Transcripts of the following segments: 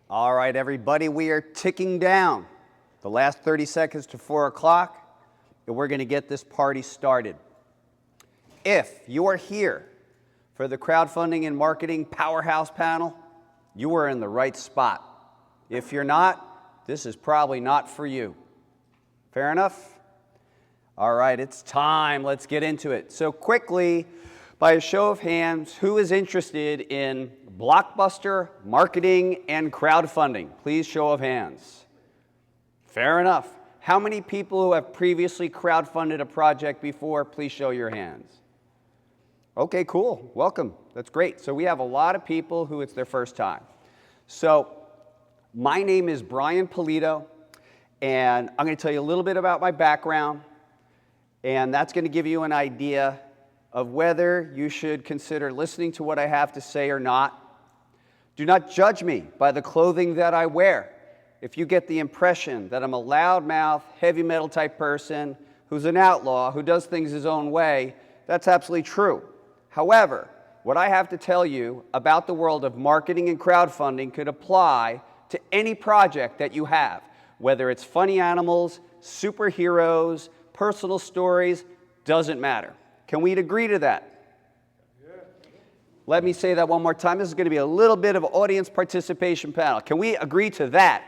All right, everybody, we are ticking down the last 30 seconds to 4 o'clock, and we're going to get this party started. If you are here for the Crowdfunding and Marketing Powerhouse panel, you are in the right spot. If you're not, this is probably not for you. Fair enough? All right, it's time. Let's get into it. So quickly, by a show of hands, who is interested in blockbuster marketing and crowdfunding? Please, show of hands. Fair enough. How many people who have previously crowdfunded a project before? Please show your hands. Okay, cool. Welcome. That's great. So we have a lot of people who it's their first time. So my name is Brian Pulido, and I'm going to tell you a little bit about my background, and that's going to give you an idea of whether you should consider listening to what I have to say or not. Do not judge me by the clothing that I wear. If you get the impression that I'm a loudmouth, heavy metal type person who's an outlaw, who does things his own way, that's absolutely true. However, what I have to tell you about the world of marketing and crowdfunding could apply to any project that you have, whether it's funny animals, superheroes, personal stories, doesn't matter. Can we agree to that? Let me say that one more time. This is going to be a little bit of an audience participation panel. Can we agree to that?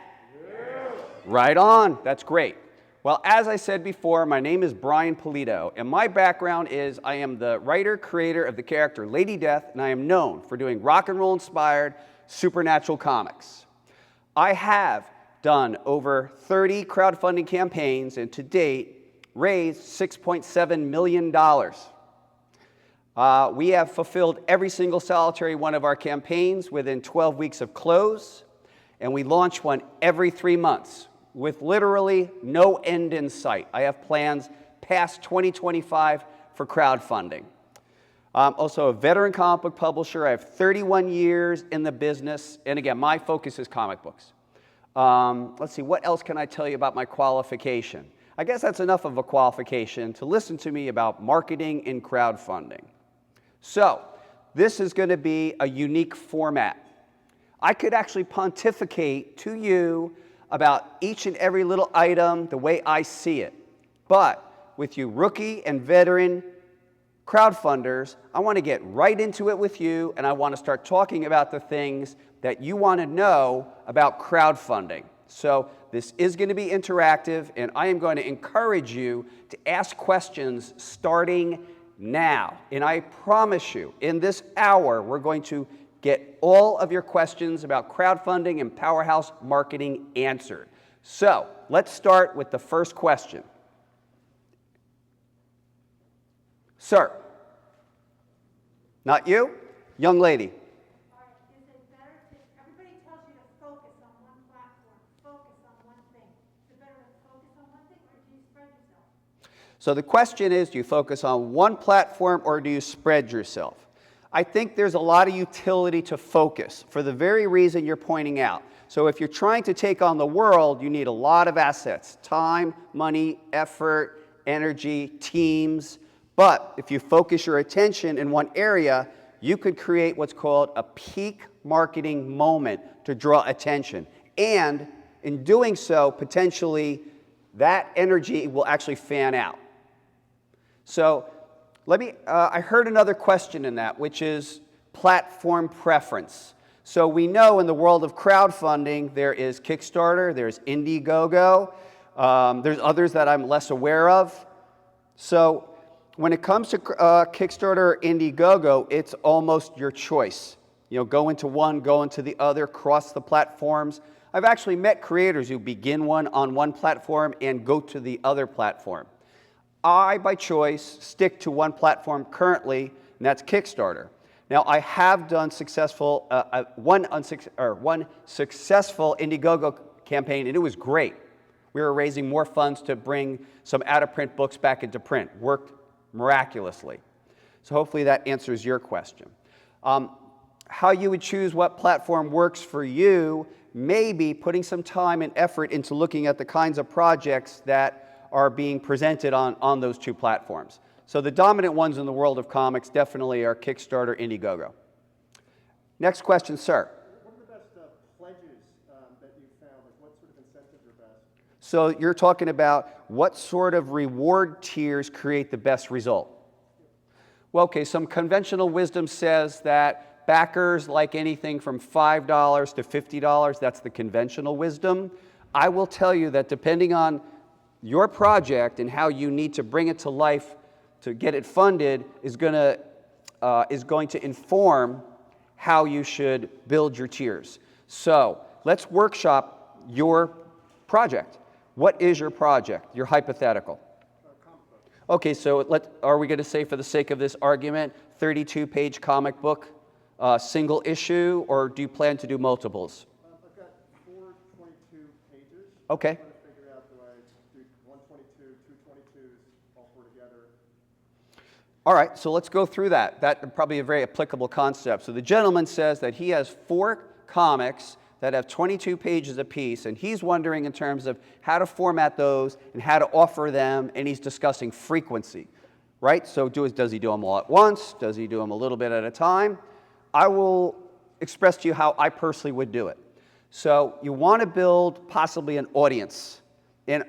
Yeah. Right on. That's great. Well, as I said before, my name is Brian Pulido, and my background is I am the writer, creator of the character Lady Death, and I am known for doing rock and roll inspired supernatural comics. I have done over 30 crowdfunding campaigns, and to date, raised $6.7 million. We have fulfilled every single solitary one of our campaigns within 12 weeks of close, and we launch one every 3 months with literally no end in sight. I have plans past 2025 for crowdfunding. I'm also a veteran comic book publisher. I have 31 years in the business, and again, my focus is comic books. Let's see, what else can I tell you about my qualification? I guess that's enough of a qualification to listen to me about marketing and crowdfunding. So, this is going to be a unique format. I could actually pontificate to you about each and every little item the way I see it. But with you rookie and veteran crowdfunders, I want to get right into it with you, and I want to start talking about the things that you want to know about crowdfunding. So this is going to be interactive, and I am going to encourage you to ask questions starting now. And I promise you, in this hour, we're going to get all of your questions about crowdfunding and powerhouse marketing answered. So let's start with the first question. Sir. Not you? Young lady. So the question is, do you focus on one platform or do you spread yourself? I think there's a lot of utility to focus for the very reason you're pointing out. So if you're trying to take on the world, you need a lot of assets: time, money, effort, energy, teams. But if you focus your attention in one area, you could create what's called a peak marketing moment to draw attention. And in doing so, potentially, that energy will actually fan out. So I heard another question in that, which is platform preference. So we know in the world of crowdfunding, there is Kickstarter, there's Indiegogo, there's others that I'm less aware of. So when it comes to Kickstarter or Indiegogo, it's almost your choice. You know, go into one, go into the other, cross the platforms. I've actually met creators who begin one on one platform and go to the other platform. I, by choice, stick to one platform currently, and that's Kickstarter. Now, I have done one successful Indiegogo campaign, and it was great. We were raising more funds to bring some out-of-print books back into print. Worked miraculously. So hopefully that answers your question. How you would choose what platform works for you may be putting some time and effort into looking at the kinds of projects that are being presented on those two platforms. So the dominant ones in the world of comics definitely are Kickstarter, Indiegogo. Next question, sir. What are the best pledges So you're talking about what sort of reward tiers create the best result. Well, okay, some conventional wisdom says that backers like anything from $5 to $50. That's the conventional wisdom. I will tell you that depending on your project and how you need to bring it to life to get it funded is going to inform how you should build your tiers. So let's workshop your project. What is your project, your hypothetical? Okay, so are we going to say, for the sake of this argument, 32-page comic book, single issue, or do you plan to do multiples? I've got 422 pages. Okay. I'm trying to figure out, do I do 122, 222s, all four together? All right, so let's go through that. That's probably a very applicable concept. So the gentleman says that he has 4 comics that have 22 pages apiece, and he's wondering in terms of how to format those and how to offer them, and he's discussing frequency, right? So does he do them all at once? Does he do them a little bit at a time? I will express to you how I personally would do it. So you want to build possibly an audience, and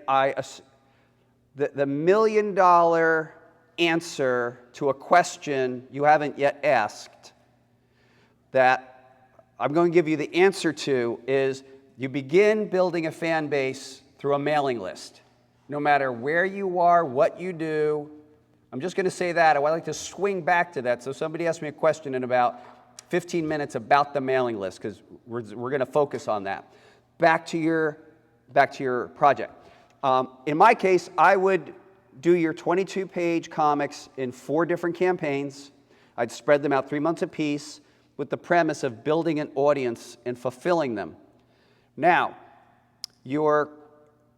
the million-dollar answer to a question you haven't yet asked that I'm going to give you the answer to is you begin building a fan base through a mailing list. No matter where you are, what you do, I'm just going to say that. I would like to swing back to that. So somebody asked me a question in about 15 minutes about the mailing list, because we're going to focus on that. Back to your project. In my case, I would do your 22-page comics in 4 different campaigns. I'd spread them out 3 months apiece, with the premise of building an audience and fulfilling them. Now, your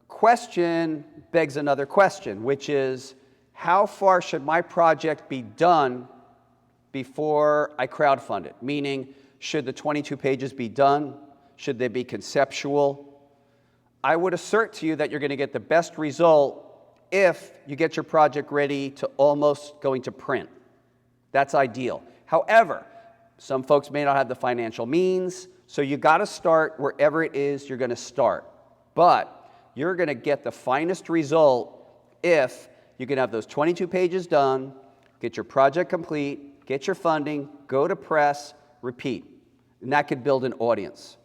question begs another question, which is, how far should my project be done before I crowdfund it? Meaning, should the 22 pages be done? Should they be conceptual? I would assert to you that you're going to get the best result if you get your project ready to almost going to print. That's ideal. However, some folks may not have the financial means, so you got to start wherever it is you're going to start. But you're going to get the finest result if you can have those 22 pages done, get your project complete, get your funding, go to press, repeat. And that could build an audience.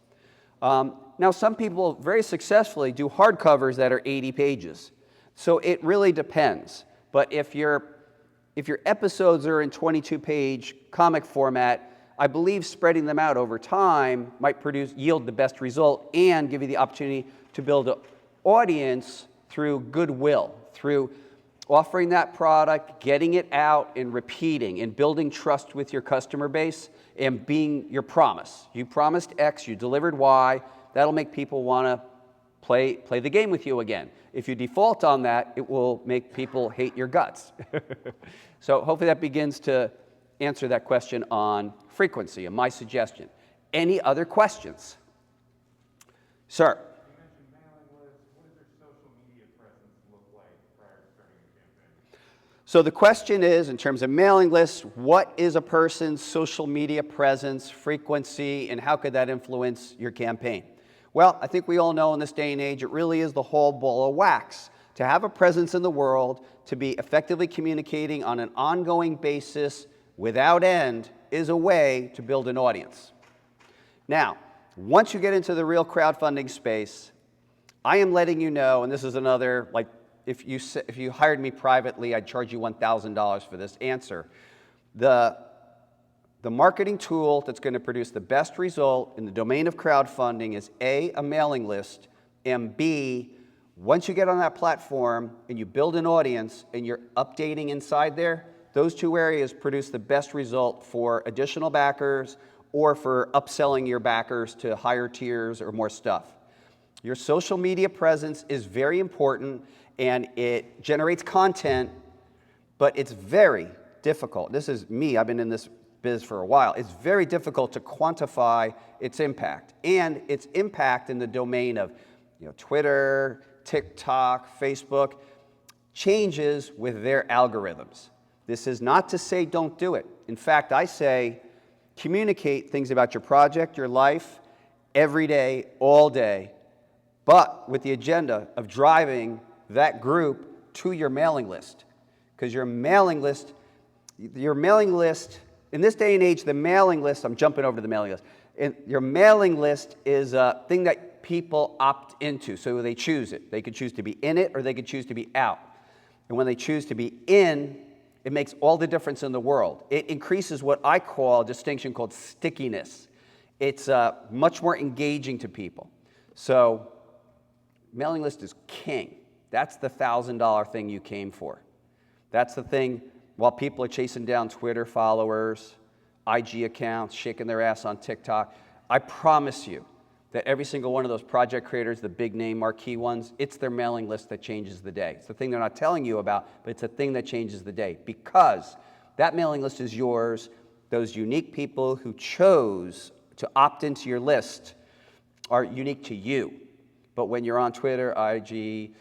Now, some people very successfully do hardcovers that are 80 pages. So it really depends. But if your episodes are in 22-page comic format, I believe spreading them out over time might yield the best result and give you the opportunity to build an audience through goodwill, through offering that product, getting it out, and repeating, and building trust with your customer base, and being your promise. You promised X, you delivered Y. That'll make people want to play the game with you again. If you default on that, it will make people hate your guts. So hopefully that begins to answer that question on frequency and my suggestion. Any other questions? Sir? You mentioned mailing lists. What does your social media presence look like prior to starting a campaign? So the question is, in terms of mailing lists, what is a person's social media presence, frequency, and how could that influence your campaign? Well, I think we all know in this day and age, it really is the whole ball of wax. To have a presence in the world, to be effectively communicating on an ongoing basis without end is a way to build an audience. Now, once you get into the real crowdfunding space, I am letting you know, and this is another, like, if you hired me privately, I'd charge you $1,000 for this answer. The marketing tool that's going to produce the best result in the domain of crowdfunding is A, a mailing list, and B, once you get on that platform and you build an audience and you're updating inside there, those 2 areas produce the best result for additional backers or for upselling your backers to higher tiers or more stuff. Your social media presence is very important and it generates content, but it's very difficult. This is me, I've been in this biz for a while. It's very difficult to quantify its impact, and its impact in the domain of Twitter, TikTok, Facebook changes with their algorithms. This is not to say don't do it. In fact, I say communicate things about your project, your life, every day, all day, but with the agenda of driving that group to your mailing list. Because your mailing list, in this day and age, the mailing list, I'm jumping over to the mailing list. Your mailing list is a thing that people opt into, so they choose it. They could choose to be in it or they could choose to be out. And when they choose to be in, it makes all the difference in the world. It increases what I call a distinction called stickiness. It's much more engaging to people. So mailing list is king. That's the $1,000 thing you came for. That's the thing while people are chasing down Twitter followers, IG accounts, shaking their ass on TikTok. I promise you that every single one of those project creators, the big name marquee ones, it's their mailing list that changes the day. It's the thing they're not telling you about, but it's a thing that changes the day because that mailing list is yours. Those unique people who chose to opt into your list are unique to you. But when you're on Twitter, IG,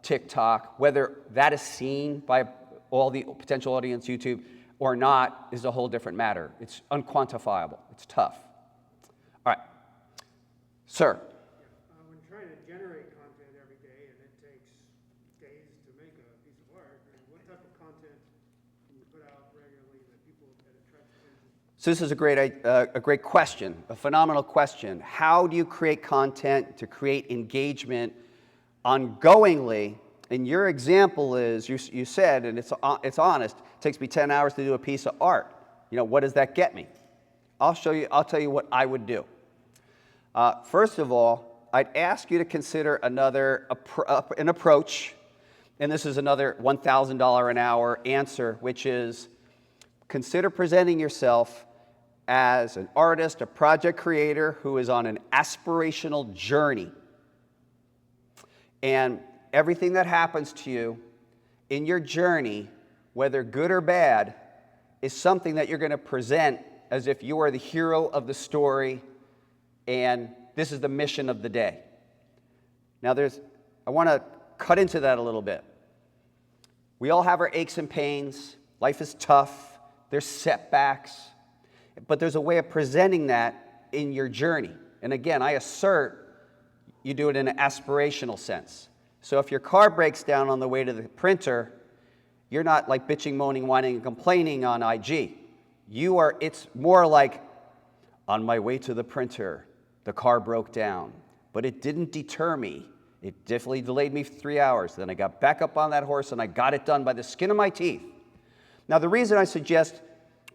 TikTok, whether that is seen by all the potential audience, YouTube, or not, is a whole different matter. It's unquantifiable. It's tough. All right. Sir. When trying to generate content every day and it takes days to make a piece of art, what type of content can you put out regularly that attracts attention? So this is a great question, a phenomenal question. How do you create content to create engagement ongoingly? And your example is, you said, and it's honest, it takes me 10 hours to do a piece of art. You know, what does that get me? I'll tell you what I would do. First of all, I'd ask you to consider an approach, and this is another $1,000 an hour answer, which is consider presenting yourself as an artist, a project creator who is on an aspirational journey. And everything that happens to you in your journey, whether good or bad, is something that you're going to present as if you are the hero of the story and this is the mission of the day. Now I want to cut into that a little bit. We all have our aches and pains. Life is tough. There's setbacks. But there's a way of presenting that in your journey. And again, I assert you do it in an aspirational sense. So if your car breaks down on the way to the printer, you're not like bitching, moaning, whining, and complaining on IG. It's more like, on my way to the printer, the car broke down. But it didn't deter me. It definitely delayed me for 3 hours. Then I got back up on that horse and I got it done by the skin of my teeth. Now the reason I suggest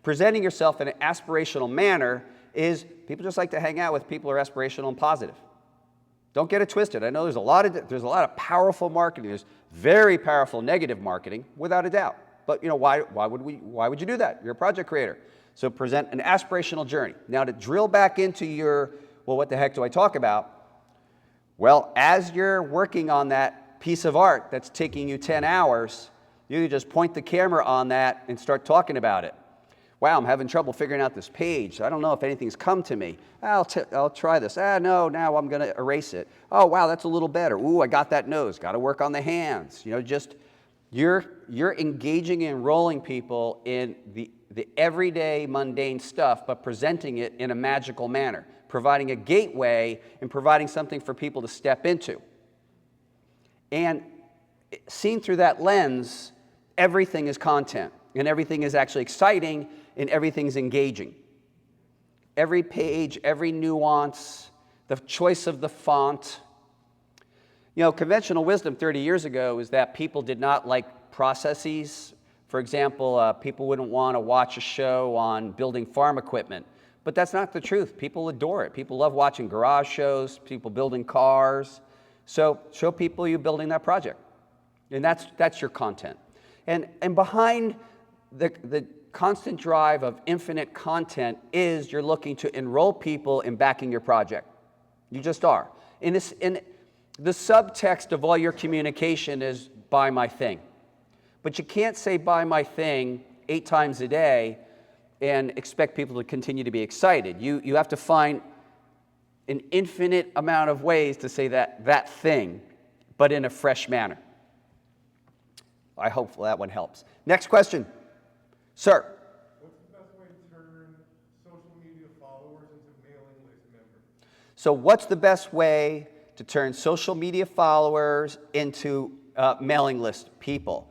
presenting yourself in an aspirational manner is people just like to hang out with people who are aspirational and positive. Don't get it twisted. I know there's a lot of powerful marketing. There's very powerful negative marketing, without a doubt. But why would you do that? You're a project creator. So present an aspirational journey. Now to drill back into what the heck do I talk about? Well, as you're working on that piece of art that's taking you 10 hours, you just point the camera on that and start talking about it. Wow, I'm having trouble figuring out this page. I don't know if anything's come to me. I'll try this. No, now I'm going to erase it. Oh, wow, that's a little better. Ooh, I got that nose. Got to work on the hands. You're engaging and enrolling people in the everyday mundane stuff, but presenting it in a magical manner, providing a gateway and providing something for people to step into. And seen through that lens, everything is content, and everything is actually exciting, and everything's engaging. Every page, every nuance, the choice of the font. Conventional wisdom 30 years ago is that people did not like processes. For example, people wouldn't want to watch a show on building farm equipment. But that's not the truth. People adore it. People love watching garage shows, people building cars. So show people you building that project. And that's your content. And behind the constant drive of infinite content is you're looking to enroll people in backing your project. You just are. In the subtext of all your communication is buy my thing. But you can't say buy my thing 8 times a day and expect people to continue to be excited. You have to find an infinite amount of ways to say that thing, but in a fresh manner. I hope that one helps. Next question. Sir. What's the best way to turn social media followers into mailing list members? So what's the best way to turn social media followers into mailing list people.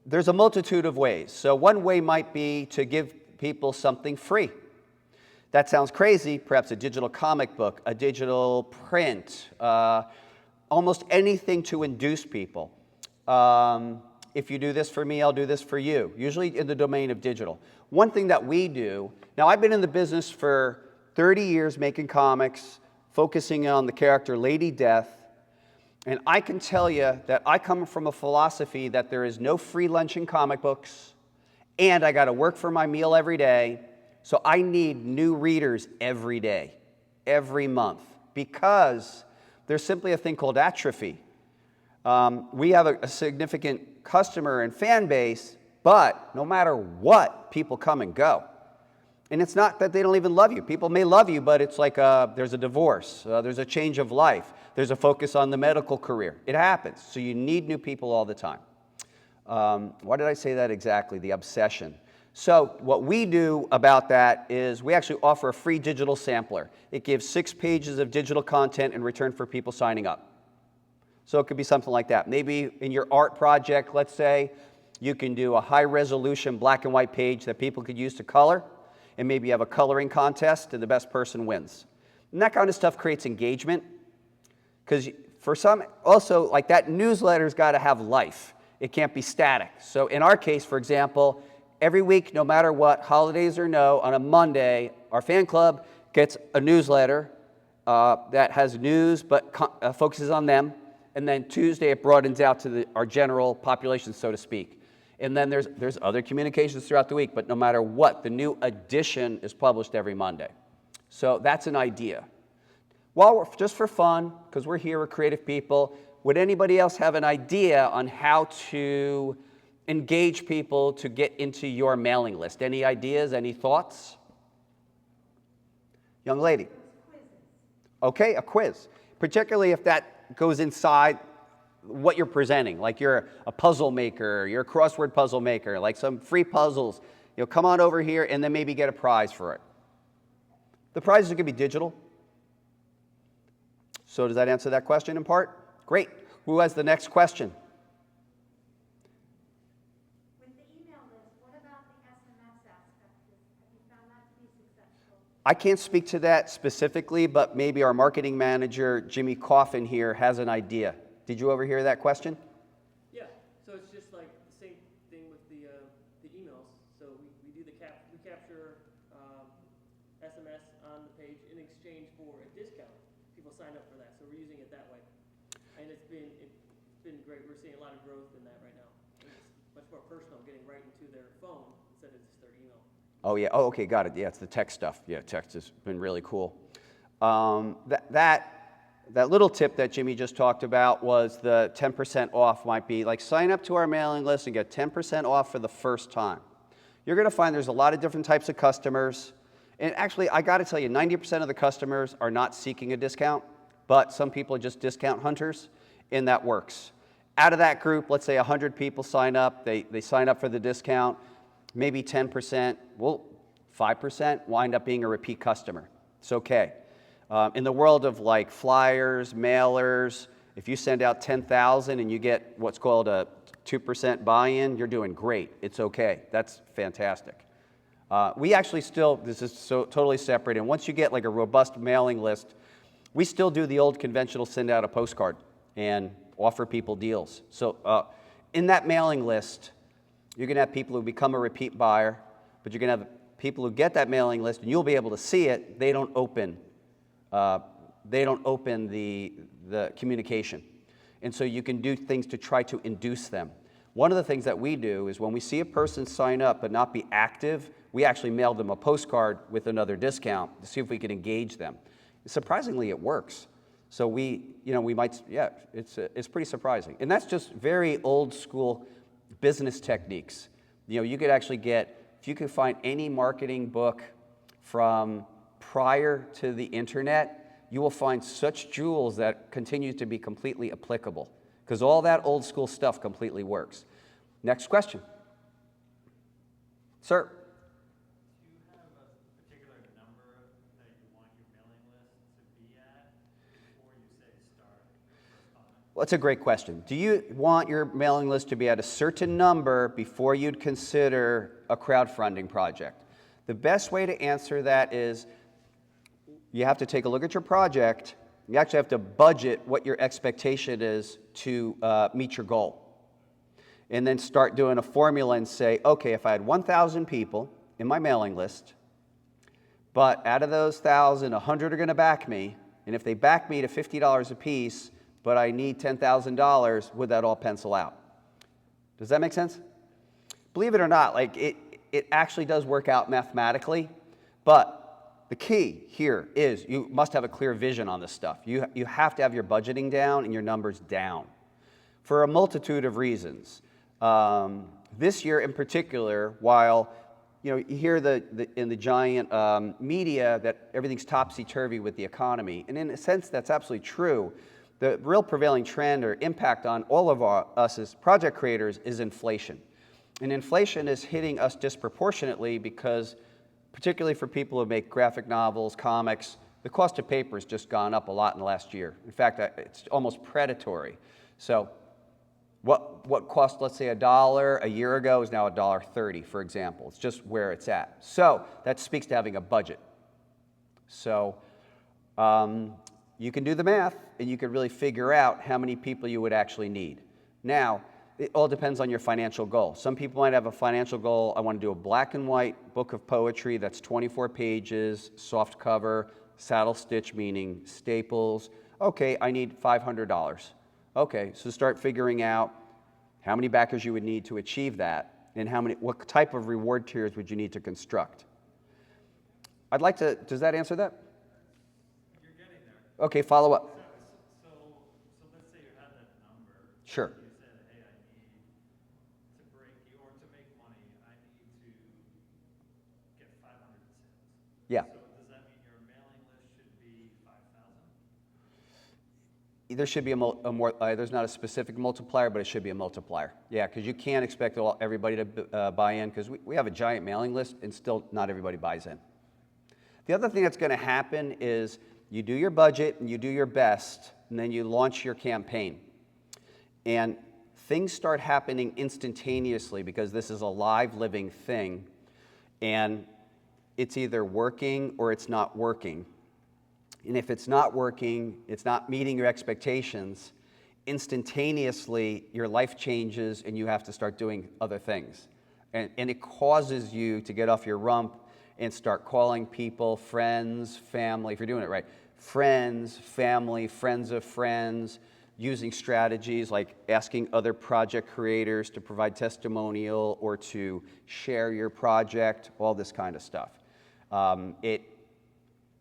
There's a multitude of ways. So one way might be to give people something free. That sounds crazy, perhaps a digital comic book, a digital print, almost anything to induce people. If you do this for me, I'll do this for you, usually in the domain of digital. One thing that we do, now I've been in the business for 30 years making comics, focusing on the character Lady Death, and I can tell you that I come from a philosophy that there is no free lunch in comic books, and I got to work for my meal every day, so I need new readers every day, every month, because there's simply a thing called atrophy. We have a significant customer and fan base, but no matter what, people come and go. And it's not that they don't even love you. People may love you, but it's like there's a divorce, there's a change of life, there's a focus on the medical career. It happens. So you need new people all the time. Why did I say that exactly? The obsession. So what we do about that is we actually offer a free digital sampler. It gives 6 pages of digital content in return for people signing up. So it could be something like that. Maybe in your art project, let's say, you can do a high-resolution black and white page that people could use to color, and maybe you have a coloring contest, and the best person wins. And that kind of stuff creates engagement, because for some, also, like that newsletter's got to have life. It can't be static. So in our case, for example, every week, no matter what, holidays or no, on a Monday, our fan club gets a newsletter that has news but focuses on them. And then Tuesday, it broadens out to our general population, so to speak. And then there's other communications throughout the week, but no matter what, the new edition is published every Monday. So that's an idea. Just for fun, because we're here, we're creative people, would anybody else have an idea on how to engage people to get into your mailing list? Any ideas, any thoughts? Young lady. Okay, a quiz. Particularly if that goes inside what you're presenting, like you're a puzzle maker, you're a crossword puzzle maker, like some free puzzles. Come on over here and then maybe get a prize for it. The prizes are going to be digital. So does that answer that question in part? Great. Who has the next question? With the email list, what about the SMS aspect? Have you found that to be successful? I can't speak to that specifically, but maybe our marketing manager, Jimmy Coffin here, has an idea. Did you overhear that question? Yeah, so it's just like the same thing with the emails. So we do we capture SMS on the page in exchange for a discount. People sign up for that, so we're using it that way. And it's been great. We're seeing a lot of growth in that right now. It's much more personal, getting right into their phone instead of just their email. Oh, yeah. Oh, okay, got it. Yeah, it's the text stuff. Yeah, text has been really cool. That little tip that Jimmy just talked about was the 10% off might be like sign up to our mailing list and get 10% off for the first time. You're going to find there's a lot of different types of customers. And actually, I got to tell you, 90% of the customers are not seeking a discount, but some people are just discount hunters, and that works. Out of that group, let's say 100 people sign up. They sign up for the discount. Maybe 10%, 5% wind up being a repeat customer. It's okay. In the world of like flyers, mailers, if you send out 10,000 and you get what's called a 2% buy-in, you're doing great. It's okay. That's fantastic. We actually still, this is so totally separate, and once you get like a robust mailing list, we still do the old conventional send out a postcard and offer people deals. So in that mailing list, you're going to have people who become a repeat buyer, but you're going to have people who get that mailing list, and you'll be able to see it. They don't open the communication. And so you can do things to try to induce them. One of the things that we do is when we see a person sign up but not be active, we actually mail them a postcard with another discount to see if we can engage them. Surprisingly, it works. So it's pretty surprising. And that's just very old school business techniques. You could actually if you could find any marketing book from prior to the internet, you will find such jewels that continue to be completely applicable, because all that old school stuff completely works. Next question. Sir. Do you have a particular number that you want your mailing list to be at before you say start? Well, that's a great question. Do you want your mailing list to be at a certain number before you'd consider a crowdfunding project? The best way to answer that is you have to take a look at your project. You actually have to budget what your expectation is to meet your goal. And then start doing a formula and say, okay, if I had 1,000 people in my mailing list, but out of those 1,000, 100 are going to back me, and if they back me to $50 a piece, but I need $10,000, would that all pencil out? Does that make sense? Believe it or not, like it actually does work out mathematically, but the key here is you must have a clear vision on this stuff. You have to have your budgeting down and your numbers down for a multitude of reasons. This year in particular, while you hear in the giant media that everything's topsy-turvy with the economy, and in a sense that's absolutely true, the real prevailing trend or impact on all of us as project creators is inflation. And inflation is hitting us disproportionately because, particularly for people who make graphic novels, comics, the cost of paper has just gone up a lot in the last year. In fact, it's almost predatory. So what cost, let's say, $1 a year ago is now $1.30, for example. It's just where it's at. So that speaks to having a budget. So you can do the math, and you can really figure out how many people you would actually need. Now, it all depends on your financial goal. Some people might have a financial goal. I want to do a black and white book of poetry that's 24 pages, soft cover, saddle stitch, meaning staples. Okay, I need $500. Okay, so start figuring out how many backers you would need to achieve that, and what type of reward tiers would you need to construct. Does that answer that? You're getting there. Okay, follow up. So let's say you had that number. Sure. You said, hey, I need to make money, I need to get 500 sales. Yeah. So does that mean your mailing list should be 5,000? There should be there's not a specific multiplier, but it should be a multiplier. Yeah, because you can't expect everybody to buy in, because we have a giant mailing list and still not everybody buys in. The other thing that's going to happen is you do your budget and you do your best, and then you launch your campaign. And things start happening instantaneously because this is a live, living thing, and it's either working or it's not working. And if it's not working, it's not meeting your expectations, instantaneously your life changes and you have to start doing other things. And it causes you to get off your rump and start calling people, friends, family, if you're doing it right, friends, family, friends of friends, using strategies like asking other project creators to provide testimonial or to share your project, all this kind of stuff.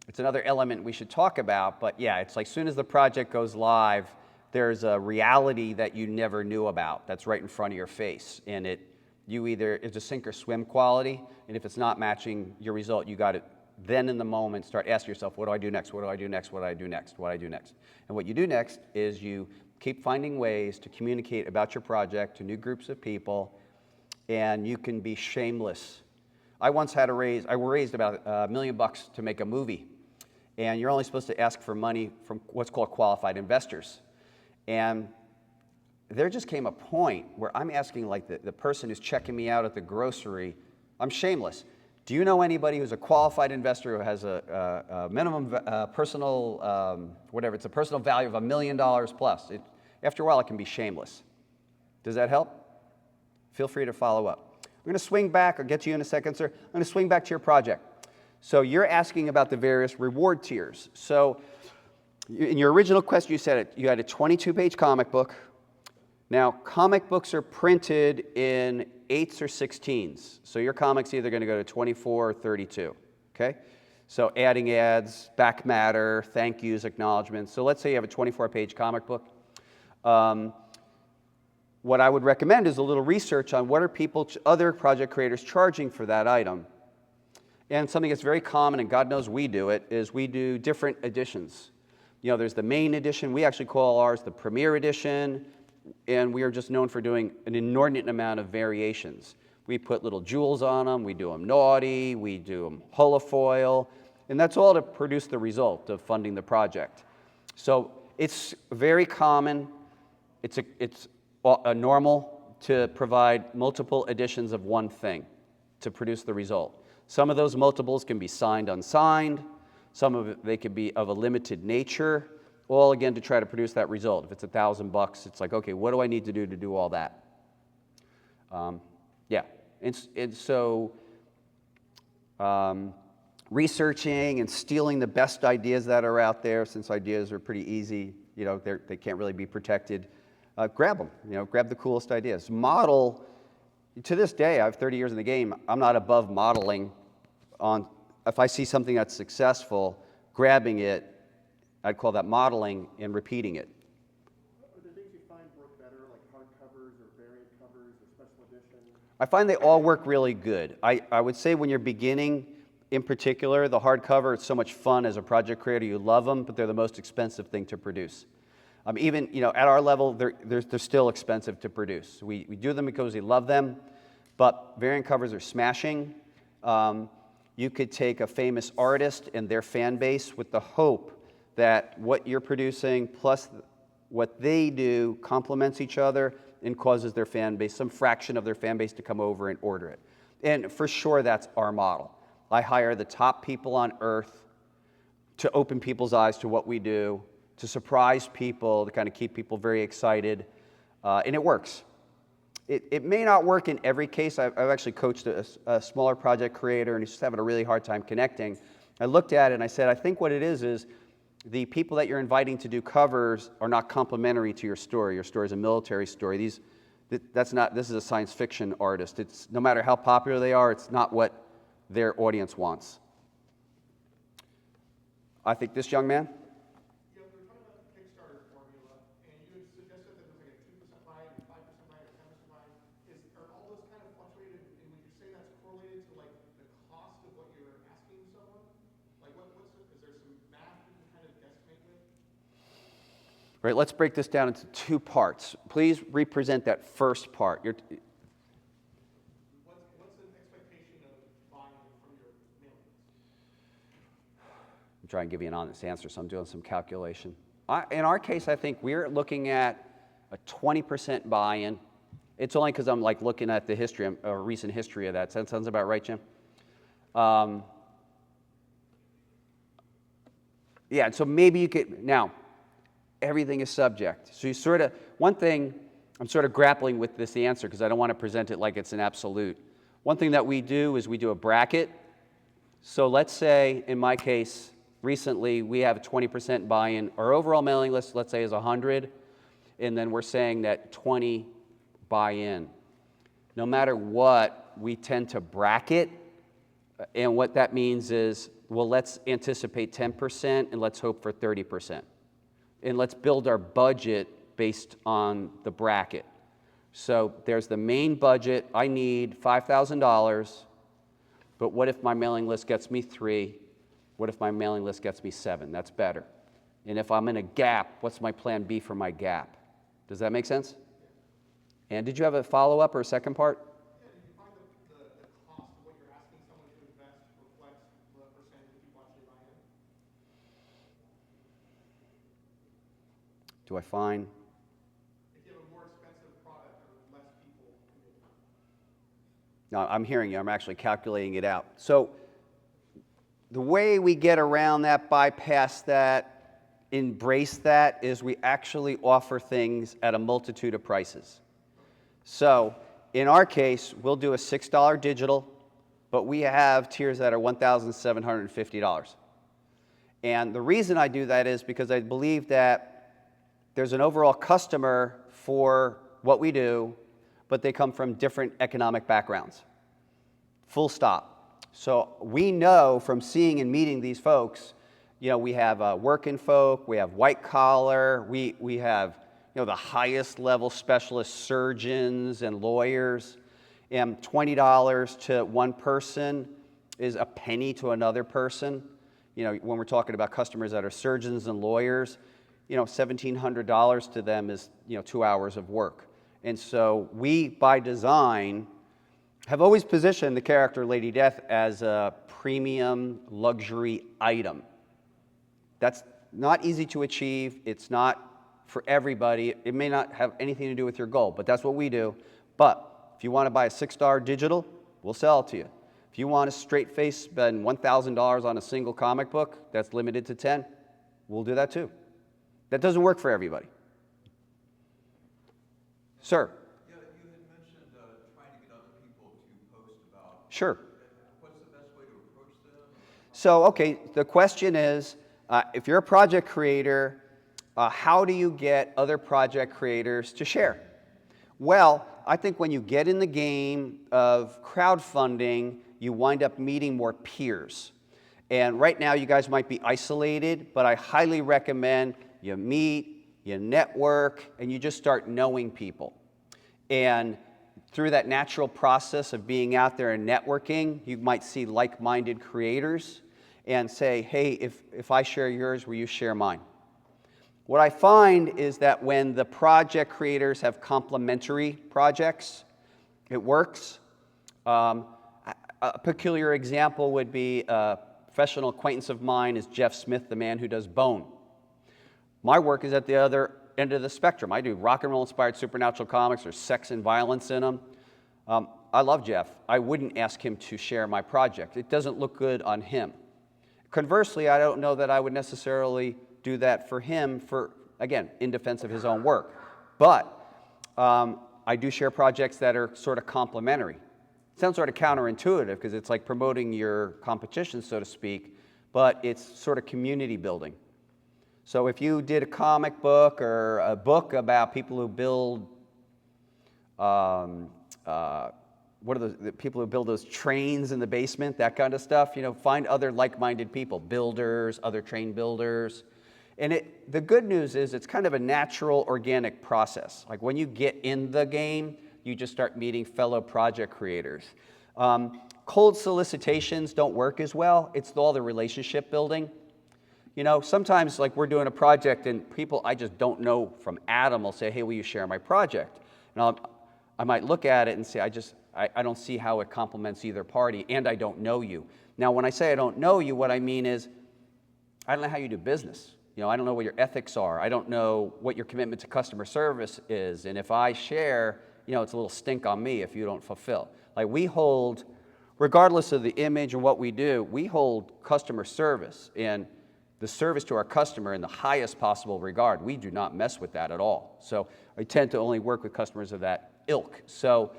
It's another element we should talk about, but yeah, it's like as soon as the project goes live, there's a reality that you never knew about that's right in front of your face. And it's a sink or swim quality, and if it's not matching your result, you got to then in the moment start asking yourself, what do I do next? What do I do next? What do I do next? What do I do next? And what you do next is you keep finding ways to communicate about your project to new groups of people, and you can be shameless. I raised about $1 million to make a movie. And you're only supposed to ask for money from what's called qualified investors. And there just came a point where I'm asking like the person who's checking me out at the grocery, I'm shameless. Do you know anybody who's a qualified investor who has a minimum personal, it's a personal value of $1 million plus? After a while, it can be shameless. Does that help? Feel free to follow up. I'm going to swing back. I'll get to you in a second, sir. I'm going to swing back to your project. So you're asking about the various reward tiers. So in your original question, you said you had a 22-page comic book. Now, comic books are printed in 8s or 16s. So your comic's either going to go to 24 or 32, okay? So adding ads, back matter, thank yous, acknowledgments. So let's say you have a 24-page comic book. What I would recommend is a little research on what are other project creators charging for that item. And something that's very common, and God knows we do it, is we do different editions. There's the main edition. We actually call ours the Premier Edition, and we are just known for doing an inordinate amount of variations. We put little jewels on them. We do them naughty. We do them holofoil. And that's all to produce the result of funding the project. So it's very common It's normal to provide multiple editions of one thing to produce the result. Some of those multiples can be signed, unsigned. Some of it, they could be of a limited nature, all again to try to produce that result. If it's $1,000, it's like, okay, what do I need to do all that? Yeah, and so researching and stealing the best ideas that are out there, since ideas are pretty easy, they can't really be protected. Grab them, grab the coolest ideas. Model, to this day, I have 30 years in the game, I'm not above modeling on, if I see something that's successful, grabbing it, I'd call that modeling and repeating it. Are there things you find work better, like hardcovers or variant covers or special edition? I find they all work really good. I would say when you're beginning, in particular, the hardcover, it's so much fun as a project creator. You love them, but they're the most expensive thing to produce. Even at our level, they're still expensive to produce. We do them because we love them, but variant covers are smashing. You could take a famous artist and their fan base with the hope that what you're producing plus what they do complements each other and causes their fan base, some fraction of their fan base, to come over and order it. And for sure, that's our model. I hire the top people on earth to open people's eyes to what we do, to surprise people, to kind of keep people very excited, and it works. It may not work in every case. I've actually coached a smaller project creator, and he's just having a really hard time connecting. I looked at it and I said, I think what it is the people that you're inviting to do covers are not complementary to your story. Your story is a military story. This is a science fiction artist. It's, no matter how popular they are, it's not what their audience wants. I think this young man. Yeah, we were talking about the Kickstarter formula, and you had suggested that there was like a 2% buy-in, 5% buy-in, 10% buy-in. Are all those kind of fluctuated, and would you say that's correlated to like the cost of what you're asking someone? Like is there some math you can kind of guesstimate with? Right, let's break this down into two parts. Please represent that first part. What's the expectation of buy-in from your mailing list? I'm trying to give you an honest answer, so I'm doing some calculation. In our case, I think we're looking at a 20% buy-in. It's only because I'm like looking at the history, a recent history of that. That sounds about right, Jim? Yeah, so maybe you could, now, everything is subject. So you sort of, one thing, I'm sort of grappling with this answer because I don't want to present it like it's an absolute. One thing that we do is we do a bracket. So let's say, in my case, recently we have a 20% buy-in. Our overall mailing list, let's say, is 100, and then we're saying that 20 buy in. No matter what, we tend to bracket, and what that means is, well, let's anticipate 10% and let's hope for 30%. And let's build our budget based on the bracket. So there's the main budget. I need $5,000, but what if my mailing list gets me 3? What if my mailing list gets me 7? That's better. And if I'm in a gap, what's my plan B for my gap? Does that make sense? And did you have a follow-up or a second part? Yeah, did you find the cost of what you're asking someone to invest reflects the percentage of people actually buy in? Do I find? If you have a more expensive product, or less people committed. No, I'm hearing you. I'm actually calculating it out. So the way we get around that, bypass that, embrace that, is we actually offer things at a multitude of prices. So in our case, we'll do a $6 digital, but we have tiers that are $1,750. And the reason I do that is because I believe that there's an overall customer for what we do, but they come from different economic backgrounds. Full stop. So we know from seeing and meeting these folks, we have working folk, we have white collar, we have the highest level specialist surgeons and lawyers, and $20 to one person is a penny to another person. When we're talking about customers that are surgeons and lawyers, $1,700 to them is 2 hours of work. And so we, by design, have always positioned the character Lady Death as a premium luxury item. That's not easy to achieve. It's not for everybody. It may not have anything to do with your goal, but that's what we do. But if you want to buy a $6 digital, we'll sell it to you. If you want to straight face spend $1,000 on a single comic book that's limited to 10, we'll do that too. That doesn't work for everybody. Sir? Yeah, you had mentioned trying to get other people to post about. Sure. What's the best way to approach them? So, okay, the question is, if you're a project creator, how do you get other project creators to share? Well, I think when you get in the game of crowdfunding, you wind up meeting more peers. And right now, you guys might be isolated, but I highly recommend you meet, you network, and you just start knowing people. And through that natural process of being out there and networking, you might see like-minded creators and say, hey, if I share yours, will you share mine? What I find is that when the project creators have complementary projects, it works. A peculiar example would be a professional acquaintance of mine is Jeff Smith, the man who does Bone. My work is at the other end of the spectrum. I do rock and roll inspired supernatural comics. There's sex and violence in them. I love Jeff. I wouldn't ask him to share my project. It doesn't look good on him. Conversely, I don't know that I would necessarily do that for him for, again, in defense of his own work. But I do share projects that are sort of complementary. It sounds sort of counterintuitive because it's like promoting your competition, so to speak, but it's sort of community building. So if you did a comic book or a book about people who build, what are those, the people who build those trains in the basement, that kind of stuff, you know, find other like-minded people, builders, other train builders. And the good news is it's kind of a natural, organic process. Like when you get in the game, you just start meeting fellow project creators. Cold solicitations don't work as well. It's all the relationship building. You know, sometimes like we're doing a project and people I just don't know from Adam will say, hey, will you share my project? And I might look at it and say, I don't see how it complements either party and I don't know you. Now, when I say I don't know you, what I mean is I don't know how you do business. You know, I don't know what your ethics are. I don't know what your commitment to customer service is. And if I share, you know, it's a little stink on me if you don't fulfill. Like we hold, regardless of the image and what we do, we hold customer service and the service to our customer in the highest possible regard. We do not mess with that at all. So I tend to only work with customers of that ilk. So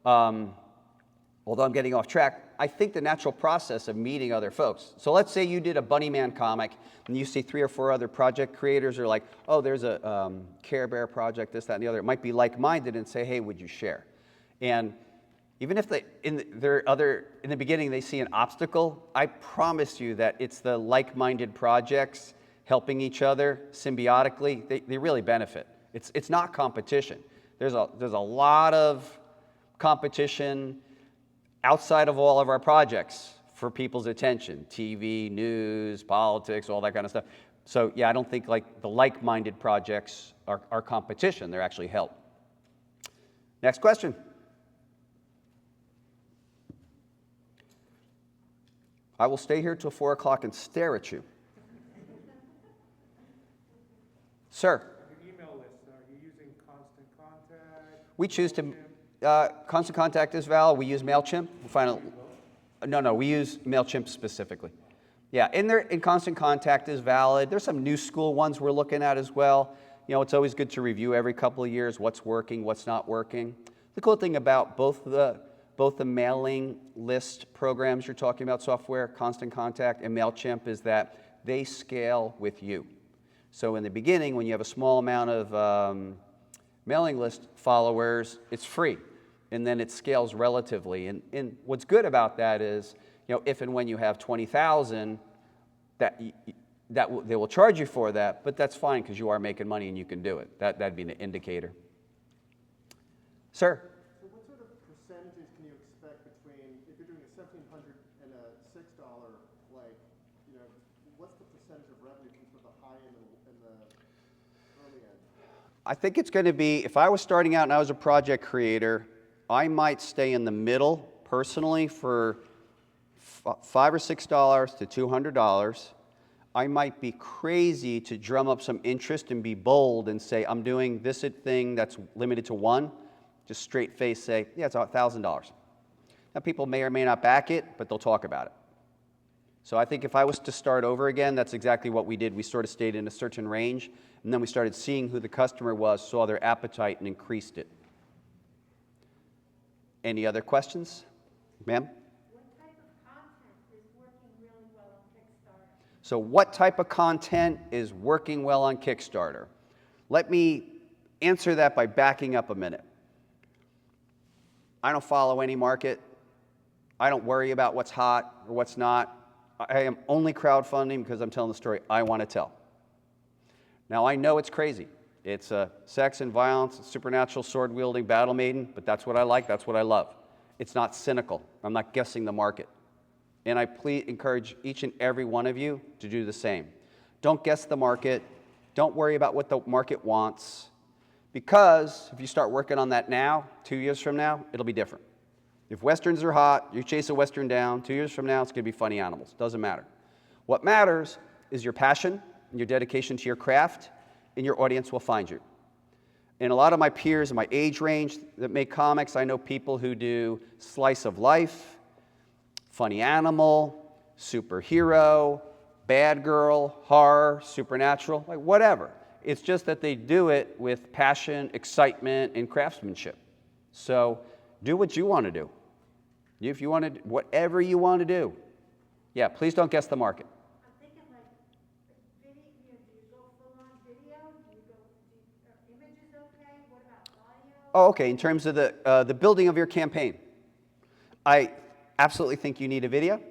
although I'm getting off track, I think the natural process of meeting other folks. So let's say you did a Bunny Man comic and you see 3 or 4 other project creators are like, oh, there's a Care Bear project, this, that, and the other. It might be like-minded and say, hey, would you share? And even if in the beginning they see an obstacle, I promise you that it's the like-minded projects helping each other symbiotically. They really benefit. It's not competition. There's a lot of competition outside of all of our projects for people's attention. TV, news, politics, all that kind of stuff. So yeah, I don't think like the like-minded projects are competition. They're actually help. Next question. I will stay here till 4 o'clock and stare at you. Sir? Your email list, are you using Constant Contact? We choose to, Constant Contact is valid. We use MailChimp. We use MailChimp specifically. Yeah, in Constant Contact is valid. There's some new school ones we're looking at as well. You know, it's always good to review every couple of years what's working, what's not working. The cool thing about both the mailing list programs you're talking about, software, Constant Contact and MailChimp, is that they scale with you. So in the beginning, when you have a small amount of mailing list followers, it's free. And then it scales relatively. And what's good about that is, you know, if and when you have 20,000, they will charge you for that, but that's fine because you are making money and you can do it. That'd be an indicator. Sir? So what sort of percentages can you expect between, if you're doing a $1,700 and a $6, like, you know, what's the percentage of revenue comes from the high end and the early end? I think it's going to be, if I was starting out and I was a project creator, I might stay in the middle personally for $5 or $6 to $200. I might be crazy to drum up some interest and be bold and say, I'm doing this thing that's limited to one. Just straight face say, yeah, it's $1,000. Now, people may or may not back it, but they'll talk about it. So I think if I was to start over again, that's exactly what we did. We sort of stayed in a certain range, and then we started seeing who the customer was, saw their appetite, and increased it. Any other questions? Ma'am? What type of content is working really well on Kickstarter? So what type of content is working well on Kickstarter? Let me answer that by backing up a minute. I don't follow any market. I don't worry about what's hot or what's not. I am only crowdfunding because I'm telling the story I want to tell. Now, I know it's crazy. It's sex and violence, supernatural sword-wielding battle maiden, but that's what I like, that's what I love. It's not cynical. I'm not guessing the market. And I encourage each and every one of you to do the same. Don't guess the market. Don't worry about what the market wants. Because if you start working on that now, 2 years from now, it'll be different. If Westerns are hot, you chase a Western down, 2 years from now, it's going to be funny animals. Doesn't matter. What matters is your passion and your dedication to your craft, and your audience will find you. And a lot of my peers in my age range that make comics, I know people who do slice of life, funny animal, superhero, bad girl, horror, supernatural, like whatever. It's just that they do it with passion, excitement, and craftsmanship. So do what you want to do. If you want to, whatever you want to do. Yeah, please don't guess the market. I'm thinking like video, do you go full on video? Are images okay? What about audio? Oh, okay, in terms of the building of your campaign. I absolutely think you need a video.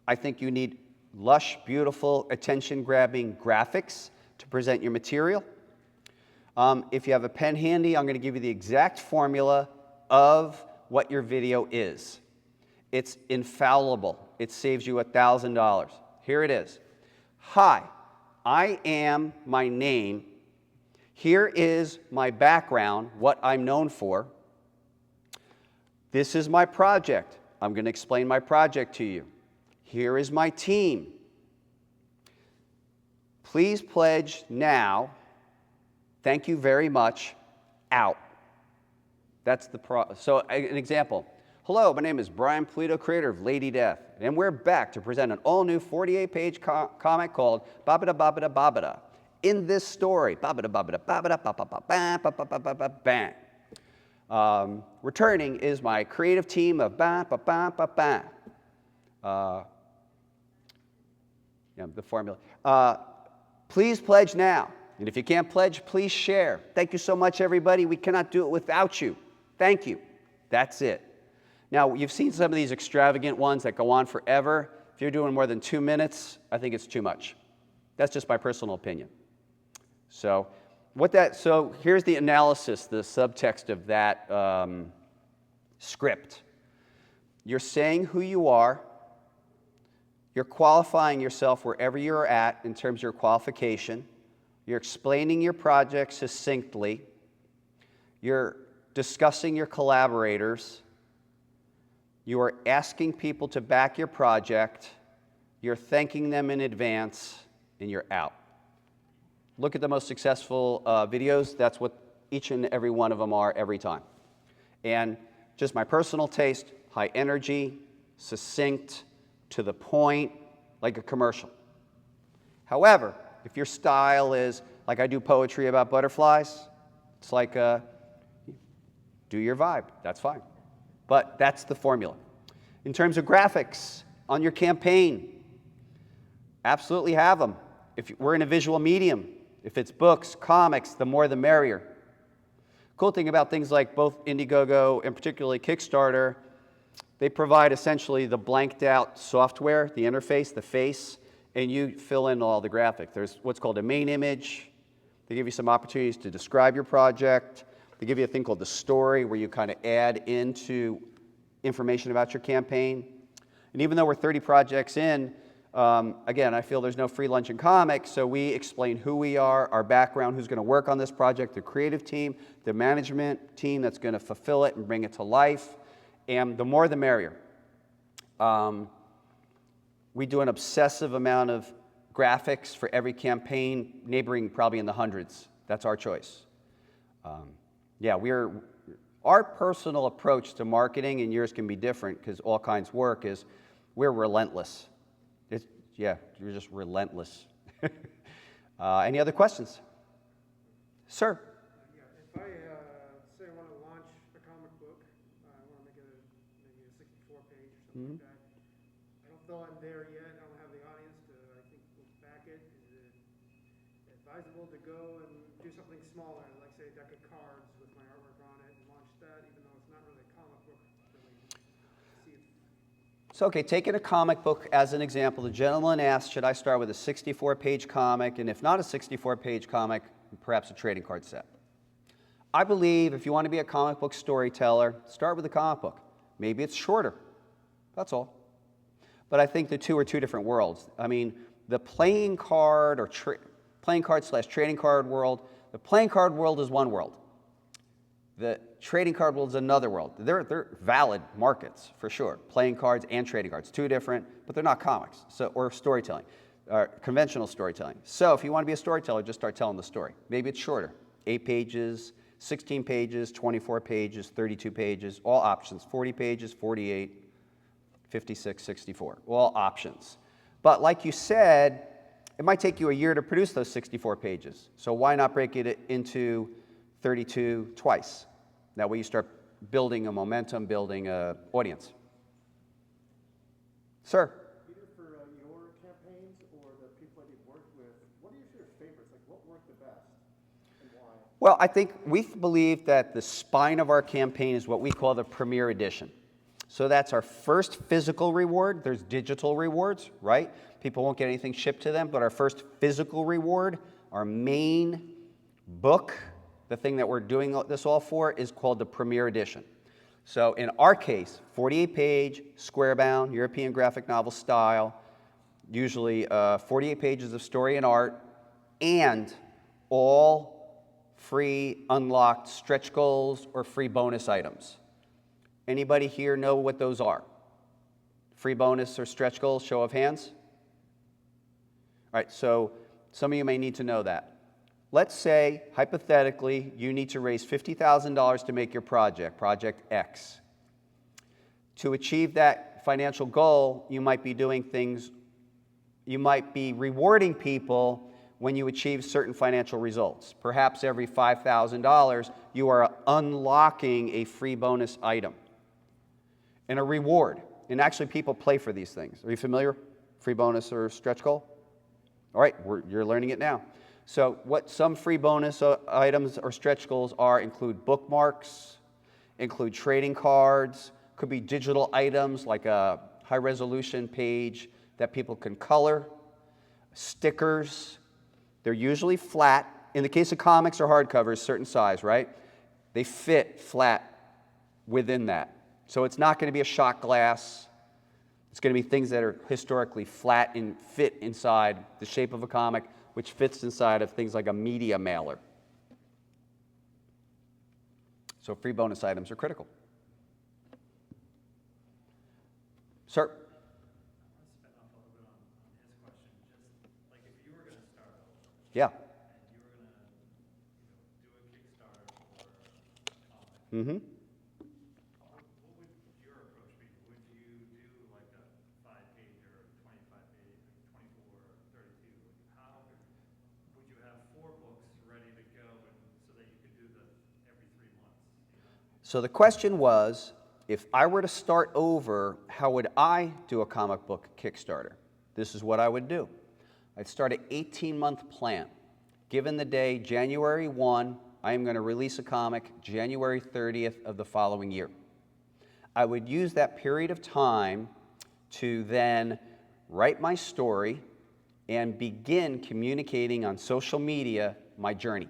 I think you need lush, beautiful, attention-grabbing graphics to present your material. If you have a pen handy, I'm going to give you the exact formula of what your video is. It's infallible. It saves you $1,000. Here it is. Hi, I am my name. Here is my background, what I'm known for. This is my project. I'm going to explain my project to you. Here is my team. Please pledge now. Thank you very much. Out. That's the so an example. Hello, my name is Brian Pulido, creator of Lady Death, and we're back to present an all-new 48-page comic called Babada Babada Babada. In this story, Babada Babada Babada Babada Babada. Returning is my creative team of ba ba ba ba ba. Yeah, the formula. Please pledge now. And if you can't pledge, please share. Thank you so much, everybody. We cannot do it without you. Thank you. That's it. Now, you've seen some of these extravagant ones that go on forever. If you're doing more than 2 minutes, I think it's too much. That's just my personal opinion. So here's the analysis, the subtext of that script. You're saying who you are. You're qualifying yourself wherever you're at in terms of your qualification. You're explaining your project succinctly. You're discussing your collaborators. You are asking people to back your project. You're thanking them in advance, and you're out. Look at the most successful videos. That's what each and every one of them are every time. And just my personal taste, high energy, succinct, to the point, like a commercial. However, if your style is like I do poetry about butterflies, it's like do your vibe. That's fine. But that's the formula. In terms of graphics on your campaign, absolutely have them. If we're in a visual medium, if it's books, comics, the more the merrier. Cool thing about things like both Indiegogo and particularly Kickstarter, they provide essentially the blanked out software, the interface, the face, and you fill in all the graphics. There's what's called a main image. They give you some opportunities to describe your project. They give you a thing called the story where you kind of add into information about your campaign. And even though we're 30 projects in, again, I feel there's no free lunch in comics, so we explain who we are, our background, who's going to work on this project, the creative team, the management team that's going to fulfill it and bring it to life. And the more the merrier. We do an obsessive amount of graphics for every campaign, neighboring probably in the hundreds. That's our choice. Yeah, our personal approach to marketing, and yours can be different because all kinds work, is we're relentless. You're just relentless. Any other questions? Sir? Yeah, if I say I want to launch a comic book, I want to make it maybe a 64-page or something like that. I don't feel I'm there yet. I don't have the audience to, I think, back it. Is it advisable to go and do something smaller, like say a deck of cards with my artwork on it, and launch that, even though it's not really a comic book related? See if So, okay, taking a comic book as an example, the gentleman asked, should I start with a 64-page comic, and if not a 64-page comic, perhaps a trading card set? I believe if you want to be a comic book storyteller, start with a comic book. Maybe it's shorter. That's all. But I think the two are two different worlds. I mean, the playing card or playing card / trading card world, the playing card world is one world. The trading card world is another world. They're valid markets, for sure. Playing cards and trading cards, two different, but they're not comics or storytelling, or conventional storytelling. So if you want to be a storyteller, just start telling the story. Maybe it's shorter, 8 pages, 16 pages, 24 pages, 32 pages, all options, 40 pages, 48, 56, 64, all options. But like you said, it might take you a year to produce those 64 pages. So why not break it into 32 twice? That way you start building a momentum, building an audience. Sir? Either for your campaigns or the people that you've worked with, what are your favorites? Like, what worked the best and why? Well, I think we believe that the spine of our campaign is what we call the Premier Edition. So that's our first physical reward. There's digital rewards, right? People won't get anything shipped to them, but our first physical reward, our main book, the thing that we're doing this all for, is called the Premier Edition. So in our case, 48-page, square-bound, European graphic novel style, usually 48 pages of story and art, and all free unlocked stretch goals or free bonus items. Anybody here know what those are? Free bonus or stretch goals, show of hands? All right, so some of you may need to know that. Let's say, hypothetically, you need to raise $50,000 to make your project, Project X. To achieve that financial goal, you might be doing things, you might be rewarding people when you achieve certain financial results. Perhaps every $5,000, you are unlocking a free bonus item and a reward. And actually, people play for these things. Are you familiar? Free bonus or stretch goal? All right, you're learning it now. So what some free bonus items or stretch goals are include bookmarks, include trading cards, could be digital items like a high-resolution page that people can color, stickers. They're usually flat. In the case of comics or hardcovers, certain size, right? They fit flat within that. So it's not going to be a shot glass. It's going to be things that are historically flat and fit inside the shape of a comic, which fits inside of things like a media mailer. So free bonus items are critical. Sir? I want to spin off a little bit on his question. Just like if you were going to start over Yeah. and you were going to do a Kickstarter for a comic, what would your approach be? Would you do like a 5-page or 25-page, 24 or 32? How would you have 4 books ready to go and so that you could do the every 3 months? So the question was, if I were to start over, how would I do a comic book Kickstarter? This is what I would do. I'd start an 18-month plan. Given the day, January 1, I am going to release a comic January 30th of the following year. I would use that period of time to then write my story and begin communicating on social media my journey.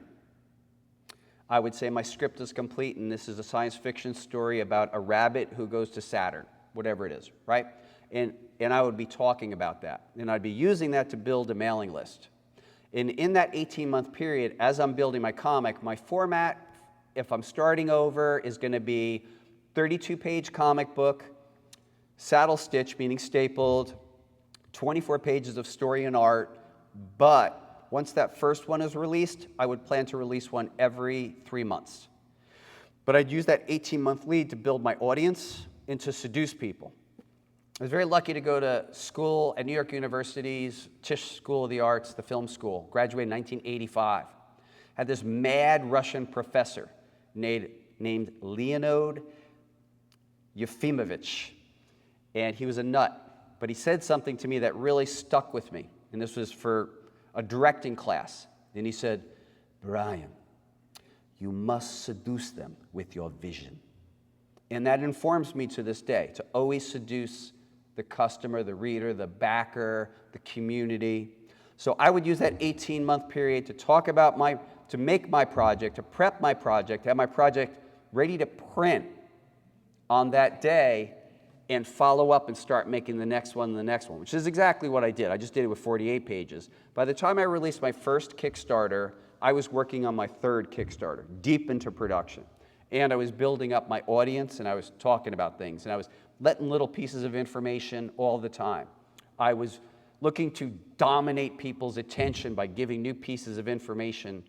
I would say my script is complete and this is a science fiction story about a rabbit who goes to Saturn, whatever it is, right? And I would be talking about that. And I'd be using that to build a mailing list. And in that 18-month period, as I'm building my comic, my format, if I'm starting over, is going to be 32-page comic book, saddle stitch, meaning stapled, 24 pages of story and art, But once that first one is released, I would plan to release one every 3 months. But I'd use that 18-month lead to build my audience and to seduce people. I was very lucky to go to school at New York University's Tisch School of the Arts, the film school. Graduated in 1985. Had this mad Russian professor named Leonid Yefimovich. And he was a nut. But he said something to me that really stuck with me. And this was for a directing class. And he said, Brian, you must seduce them with your vision. And that informs me to this day, to always seduce the customer, the reader, the backer, the community. So I would use that 18-month period to talk about to make my project, to prep my project, have my project ready to print on that day, and follow up and start making the next one and the next one, which is exactly what I did. I just did it with 48 pages. By the time I released my first Kickstarter, I was working on my third Kickstarter, deep into production. And I was building up my audience, and I was talking about things, and I was letting little pieces of information all the time. I was looking to dominate people's attention by giving new pieces of information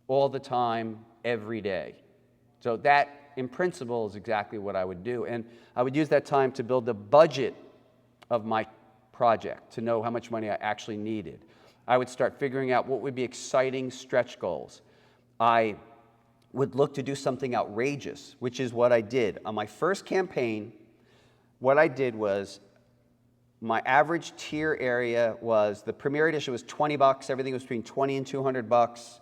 all the time, every day. So that, in principle, is exactly what I would do. And I would use that time to build the budget of my project, to know how much money I actually needed. I would start figuring out what would be exciting stretch goals. I would look to do something outrageous, which is what I did. On my first campaign, what I did was, my average tier area was, the premiere edition was $20, everything was between $20 and $200,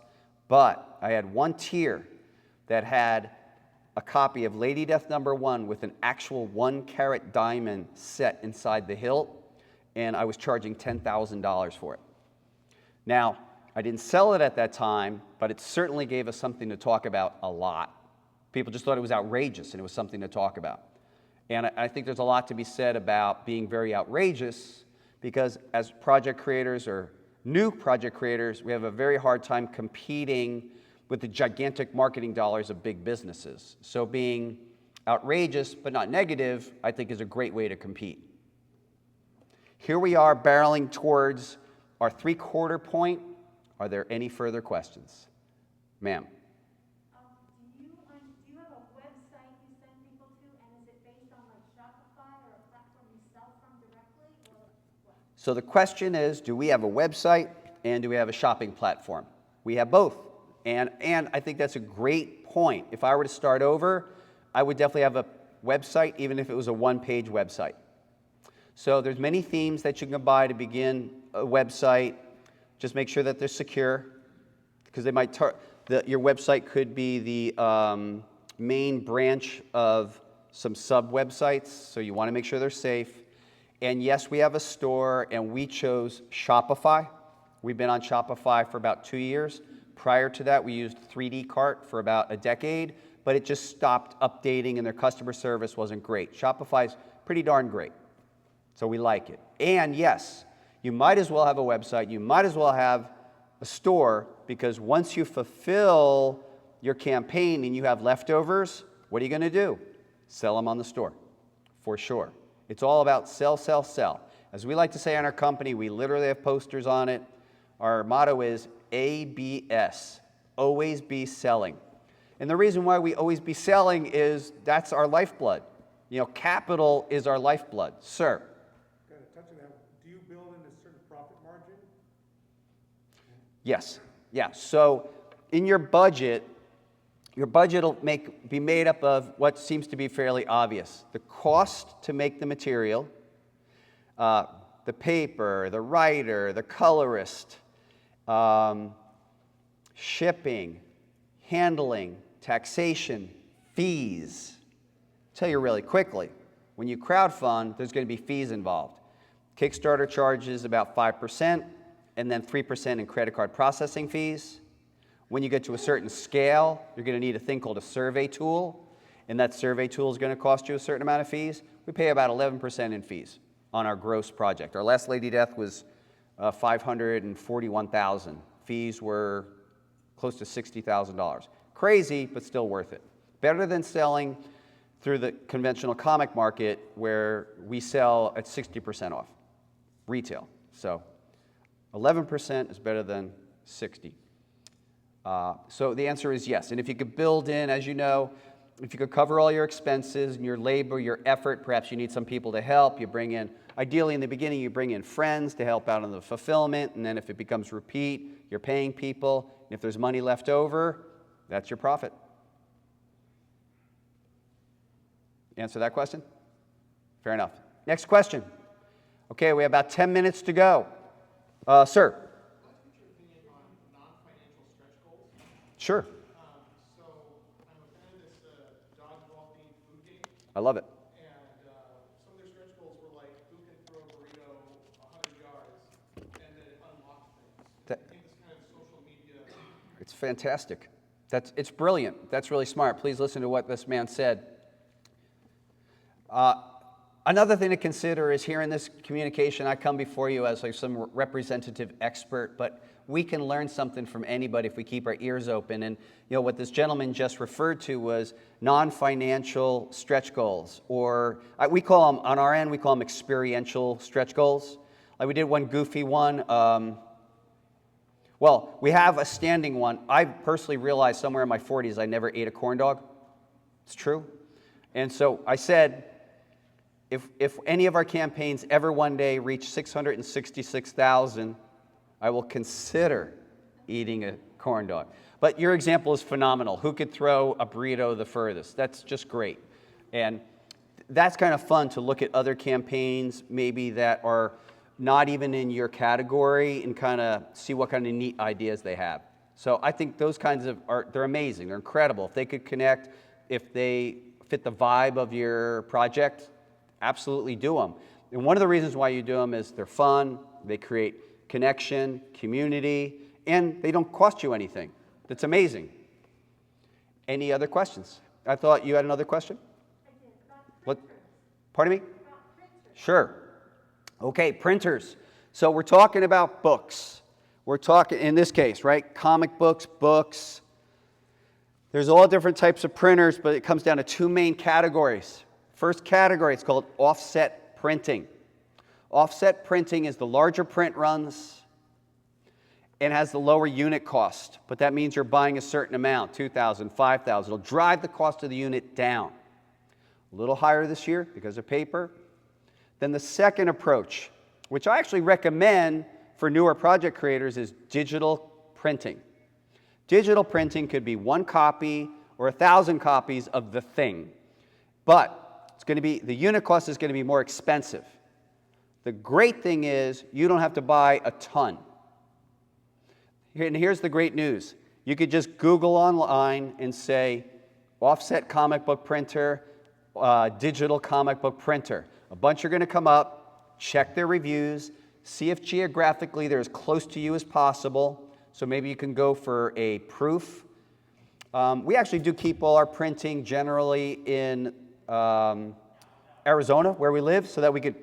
but I had one tier that had a copy of Lady Death #1 with an actual 1-carat diamond set inside the hilt, and I was charging $10,000 for it. Now, I didn't sell it at that time, but it certainly gave us something to talk about a lot. People just thought it was outrageous, and it was something to talk about. And I think there's a lot to be said about being very outrageous, because as project creators or new project creators, we have a very hard time competing with the gigantic marketing dollars of big businesses. So being outrageous but not negative, I think, is a great way to compete. Here we are barreling towards our 3/4 point. Are there any further questions? Ma'am. Do you have a website you send people to, and is it based on like Shopify or a platform you sell from directly, or what? So the question is, do we have a website and do we have a shopping platform? We have both. And I think that's a great point. If I were to start over, I would definitely have a website, even if it was a one-page website. So there's many themes that you can buy to begin a website. Just make sure that they're secure, because they might your website could be the main branch of some sub-websites, so you want to make sure they're safe. And yes, we have a store, and we chose Shopify. We've been on Shopify for about 2 years. Prior to that, we used 3D Cart for about a decade, but it just stopped updating, and their customer service wasn't great. Shopify's pretty darn great, so we like it. And yes, you might as well have a website. You might as well have a store, because once you fulfill your campaign and you have leftovers, what are you going to do? Sell them on the store, for sure. It's all about sell, sell, sell. As we like to say in our company, we literally have posters on it. Our motto is ABS, always be selling. And the reason why we always be selling is that's our lifeblood. You know, capital is our lifeblood. Sir? Kind of touching that, do you build in a certain profit margin? Yes. Yeah. So in your budget will be made up of what seems to be fairly obvious. The cost to make the material, the paper, the writer, the colorist, shipping, handling, taxation, fees. I'll tell you really quickly, when you crowdfund, there's going to be fees involved. Kickstarter charges about 5%, and then 3% in credit card processing fees. When you get to a certain scale, you're going to need a thing called a survey tool, and that survey tool is going to cost you a certain amount of fees. We pay about 11% in fees on our gross project. Our last Lady Death was $541,000. Fees were close to $60,000. Crazy, but still worth it. Better than selling through the conventional comic market, where we sell at 60% off retail. So 11% is better than 60. So the answer is yes. And if you could build in, as you know, if you could cover all your expenses and your labor, your effort, perhaps you need some people to help, you bring in, ideally in the beginning, you bring in friends to help out on the fulfillment, and then if it becomes repeat, you're paying people. And if there's money left over, that's your profit. Answer that question? Fair enough. Next question. Okay, we have about 10 minutes to go. Sir? Let's get your opinion on non-financial stretch goals. Sure. So I'm a fan of this dodgeball themed food game, I love it. and some of their stretch goals were like who can throw a burrito 100 yards, and then it unlocked things. That- I think this kind of social media. It's fantastic. It's brilliant. That's really smart. Please listen to what this man said. Another thing to consider is here in this communication, I come before you as like some representative expert, but we can learn something from anybody if we keep our ears open. And what this gentleman just referred to was non-financial stretch goals, or we call them, on our end, we call them experiential stretch goals. Like we did one goofy one. Well, we have a standing one. I personally realized somewhere in my 40s I never ate a corn dog. It's true. And so I said, if any of our campaigns ever one day reach 666,000, I will consider eating a corn dog. But your example is phenomenal. Who could throw a burrito the furthest? That's just great. And that's kind of fun to look at other campaigns maybe that are not even in your category and kind of see what kind of neat ideas they have. So I think those kinds of they're amazing. They're incredible. If they could connect, if they fit the vibe of your project, absolutely do them. And one of the reasons why you do them is they're fun, they create connection, community, and they don't cost you anything. That's amazing. Any other questions? I thought you had another question? I did, about What? printers. Pardon me? About printers. Sure. Okay, printers. So we're talking about books. We're talking, in this case, right? Comic books, books. There's all different types of printers, but it comes down to two main categories. First category, it's called offset printing. Offset printing is the larger print runs and has the lower unit cost, but that means you're buying a certain amount, 2,000, 5,000. It'll drive the cost of the unit down. A little higher this year because of paper. Then the second approach, which I actually recommend for newer project creators, is digital printing. Digital printing could be 1 copy or 1,000 copies of the thing, but it's going to be, the unit cost is going to be more expensive. The great thing is you don't have to buy a ton. And here's the great news. You could just Google online and say, offset comic book printer, digital comic book printer. A bunch are going to come up, check their reviews, see if geographically they're as close to you as possible. So maybe you can go for a proof. We actually do keep all our printing generally in Arizona, where we live, so that we could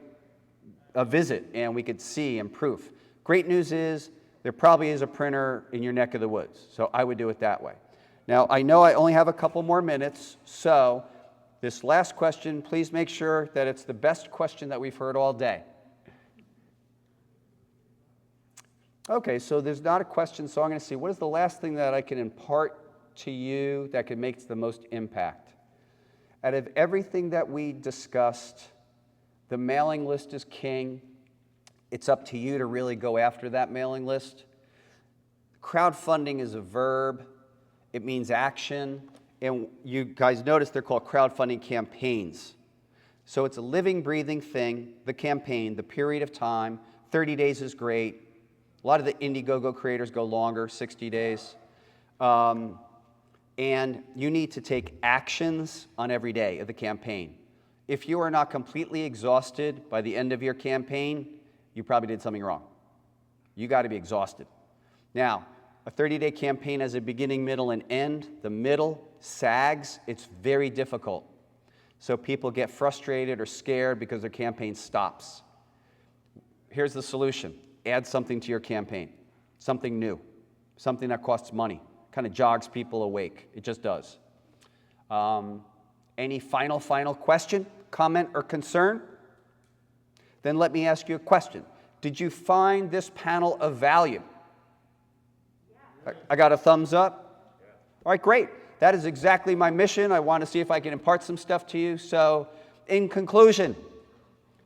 visit and we could see and proof. Great news is there probably is a printer in your neck of the woods, so I would do it that way. Now, I know I only have a couple more minutes, so this last question, please make sure that it's the best question that we've heard all day. Okay, so there's not a question, so I'm going to see what is the last thing that I can impart to you that can make the most impact. Out of everything that we discussed, the mailing list is king. It's up to you to really go after that mailing list. Crowdfunding is a verb. It means action. And you guys notice they're called crowdfunding campaigns. So it's a living, breathing thing, the campaign, the period of time. 30 days is great. A lot of the Indiegogo creators go longer, 60 days. And you need to take actions on every day of the campaign. If you are not completely exhausted by the end of your campaign, you probably did something wrong. You got to be exhausted. Now, a 30-day campaign has a beginning, middle, and end. The middle sags. It's very difficult. So people get frustrated or scared because their campaign stops. Here's the solution. Add something to your campaign. Something new. Something that costs money. Kind of jogs people awake. It just does. Any final question, comment, or concern? Then let me ask you a question. Did you find this panel of value? I got a thumbs up? All right, great. That is exactly my mission. I want to see if I can impart some stuff to you. So, in conclusion,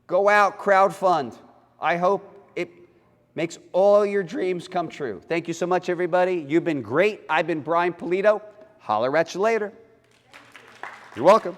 go out, crowdfund. I hope it makes all your dreams come true. Thank you so much, everybody. You've been great. I've been Brian Pulido. Holler at you later. You're welcome.